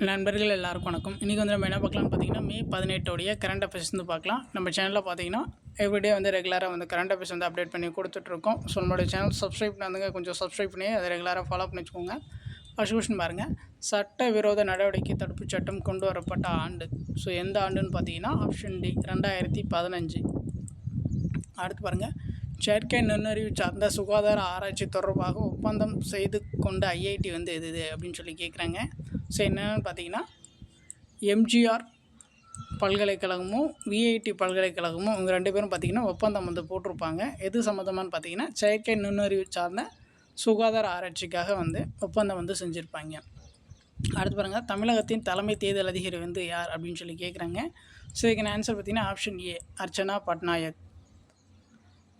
நண்பர்கள் எல்லாருக்கும் வணக்கம். இன்றைக்கி வந்து நம்ம என்ன பார்க்கலாம்னு பார்த்தீங்கன்னா, மே 18 கரண்ட் அஃபேர்ஸ் வந்து பார்க்கலாம். நம்ம சேனலில் பார்த்தீங்கன்னா எவ்ரிடே வந்து ரெகுலராக வந்து கரண்ட் அஃபேர்ஸ் வந்து அப்டேட் பண்ணி கொடுத்துட்ருக்கோம். ஸோ நம்மளோட சேனல் சப்ஸ்கிரைப் பண்ணாதுங்க, கொஞ்சம் சப்ஸ்கிரைப் பண்ணி அதை ரெகுலராக ஃபாலோ பண்ணி வச்சுக்கோங்க. ஃபர்ஸ்ட் கொஸ்டின் பாருங்கள், சட்டவிரோத நடவடிக்கை தடுப்புச் சட்டம் கொண்டு வரப்பட்ட ஆண்டு. ஸோ எந்த ஆண்டுன்னு பார்த்தீங்கன்னா ஆப்ஷன் டி 2015. அடுத்து பாருங்கள், செயற்கை நுண்ணறிவு சார்ந்த சுகாதார ஆராய்ச்சி தொடர்பாக ஒப்பந்தம் செய்து கொண்ட ஐஐடி வந்து எது அப்படின்னு சொல்லி கேட்குறாங்க. ஸோ என்னென்னு பார்த்தீங்கன்னா, எம்ஜிஆர் பல்கலைக்கழகமும் விஐடி பல்கலைக்கழகமும் இவங்க 2 பேரும் பார்த்திங்கன்னா ஒப்பந்தம் வந்து போட்டிருப்பாங்க. எது சம்மந்தமானு பார்த்திங்கன்னா செயற்கை நுண்ணறிவு சார்ந்த சுகாதார ஆராய்ச்சிக்காக வந்து ஒப்பந்தம் வந்து செஞ்சுருப்பாங்க. அடுத்து பாருங்கள், தமிழகத்தின் தலைமை தேர்தல் அதிகாரி வந்து யார் அப்படின்னு சொல்லி கேட்குறாங்க. ஸோ இதுக்கான ஆன்சர் பார்த்திங்கன்னா ஆப்ஷன் ஏ அர்ச்சனா பட்நாயக்.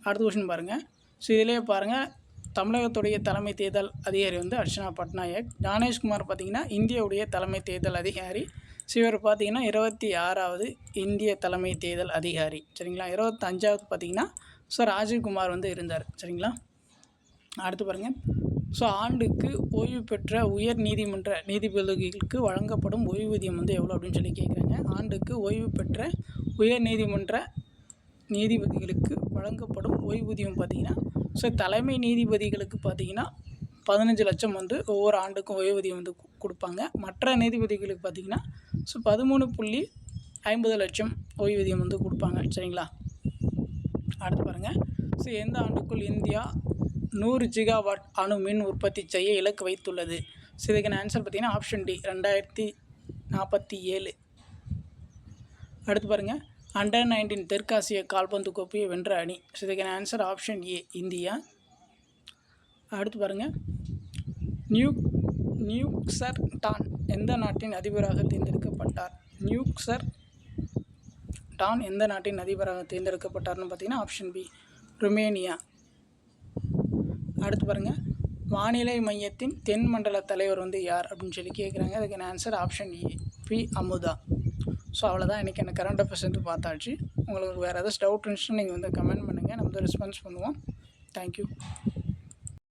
அடுத்த கொஸ்டின் பாருங்கள். ஸோ இதிலே பாருங்கள், தமிழகத்துடைய தலைமை தேர்தல் அதிகாரி வந்து அர்ச்சனா பட்நாயக். ஞானேஷ்குமார் பார்த்திங்கன்னா இந்தியாவுடைய தலைமை தேர்தல் அதிகாரி. ஸோ இவர் பார்த்திங்கன்னா 26வது இந்திய தலைமை தேர்தல் அதிகாரி. சரிங்களா. 25வது பார்த்திங்கன்னா ஸோ ராஜீவ்குமார் வந்து இருந்தார். சரிங்களா. அடுத்து பாருங்கள், ஸோ ஆண்டுக்கு ஓய்வு பெற்ற உயர் நீதிமன்ற நீதிபதிகளுக்கு வழங்கப்படும் ஓய்வூதியம் வந்து எவ்வளோ அப்படின்னு சொல்லி கேட்குறாங்க. ஆண்டுக்கு ஓய்வு பெற்ற உயர் நீதிமன்ற நீதிபதிகளுக்கு வழங்கப்படும் ஓய்வூதியம் பார்த்திங்கன்னா ஸோ தலைமை நீதிபதிகளுக்கு பார்த்திங்கன்னா 15 லட்சம் வந்து ஒவ்வொரு ஆண்டுக்கும் ஓய்வூதியம் வந்து கொடுப்பாங்க. மற்ற நீதிபதிகளுக்கு பார்த்திங்கன்னா ஸோ 13.50 லட்சம் ஓய்வூதியம் வந்து கொடுப்பாங்க. சரிங்களா. அடுத்து பாருங்கள், ஸோ எந்த ஆண்டுக்குள் இந்தியா 100 ஜிகாவாட் அணு மின் உற்பத்தி செய்ய இலக்கு வைத்துள்ளது. ஸோ இதுக்கான ஆன்சர் பார்த்திங்கன்னா ஆப்ஷன் டி 2047. அடுத்து பாருங்கள், அண்டர் 19 தெற்காசிய கால்பந்து கோப்பையை வென்ற அணி. ஸோ இதுக்கான ஆன்சர் ஆப்ஷன் ஏ இந்தியா. அடுத்து பாருங்கள், நியூக்சர் டான் எந்த நாட்டின் அதிபராக தேர்ந்தெடுக்கப்பட்டார். நியூக்சர் டான் எந்த நாட்டின் அதிபராக தேர்ந்தெடுக்கப்பட்டார்னு பார்த்தீங்கன்னா ஆப்ஷன் பி ருமேனியா. அடுத்து பாருங்கள், வானிலை மையத்தின் தென் மண்டல தலைவர் வந்து யார் அப்படின்னு சொல்லி கேட்குறாங்க. அதுக்கான answer option A B Amudha. So அவ்வளோதான், இன்றைக்கி எனக்கு கரண்ட் அஃபேர்ஸ் வந்து பார்த்தாச்சு. உங்களுக்கு வேறு ஏதாச்சும் டவுட் இருந்துச்சுன்னா நீங்கள் வந்து கமெண்ட் பண்ணுங்கள், நம்ம வந்து ரெஸ்பான்ஸ் பண்ணுவோம். தேங்க்யூ.